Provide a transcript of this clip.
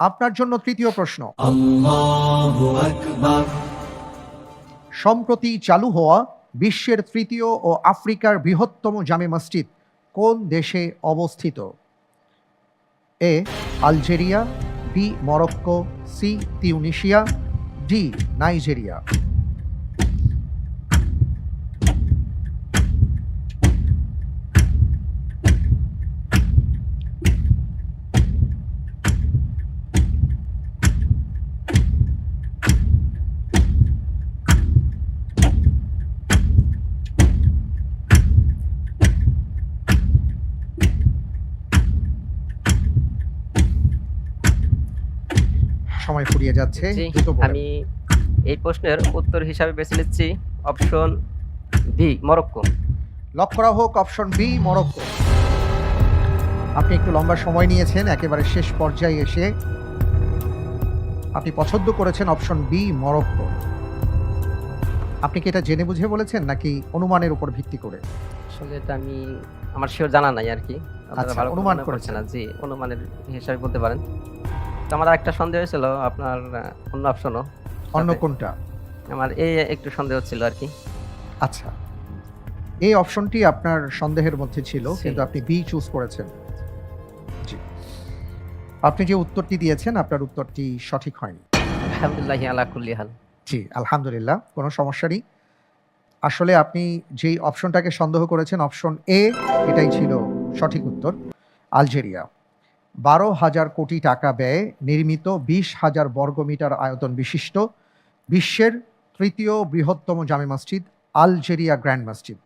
আপনার জন্য তৃতীয় প্রশ্ন। আল্লাহু আকবার। সম্প্রতি চালু হওয়া বিশ্বের তৃতীয় ও আফ্রিকার বৃহত্তম জামে মসজিদ কোন দেশে অবস্থিত? A Algeria, B Morocco, C Tunisia, D Nigeria. সময় ফুরিয়ে যাচ্ছে, জি, দ্রুত বলেন। আমি এই প্রশ্নের উত্তর হিসাবে বেছে নিচ্ছি অপশন বি মরক্কো। লক করা হোক অপশন বি মরক্কো। আপনি একটু লম্বা সময় নিয়েছেন, একেবারে শেষ পর্যায়ে এসে আপনি পছন্দ করেছেন অপশন বি মরক্কো। আপনি কি এটা জেনে বুঝে বলেছেন নাকি অনুমানের উপর ভিত্তি করে? আসলে এটা আমার শিওর জানা নাই আর কি। আপনারা আচ্ছা, ভালো অনুমান মনে করেছেন। করছেন না। জি, অনুমানের হিসাবে বলতে পারেন। তো আমার আরেকটা সন্দেহ ছিল আপনার অন্য অপশনও। অন্য সাথে কোনটা? আমার এই একটু সন্দেহ ছিল আর কি। আচ্ছা, এই অপশনটি আপনার সন্দেহের মধ্যে ছিল, জি। কিন্তু আপনি বি চুজ করেছেন। জি, আপনি যে উত্তরটি দিয়েছেন আপনার উত্তরটি সঠিক হয়নি। আলহামদুলিল্লাহি আলা কুল্লি হাল। জি, আলহামদুলিল্লাহ, কোনো সমস্যা নেই। আসলে আপনি যেই অপশনটাকে সন্দেহ করেছেন অপশন এ, এটাই ছিল সঠিক উত্তর। আলজেরিয়া 12,000 কোটি টাকা ব্যয়ে নির্মিত 20,000 বর্গমিটার আয়তন বিশিষ্ট বিশ্বের তৃতীয় বৃহত্তম জামে মসজিদ আলজেরিয়া গ্র্যান্ড মসজিদ।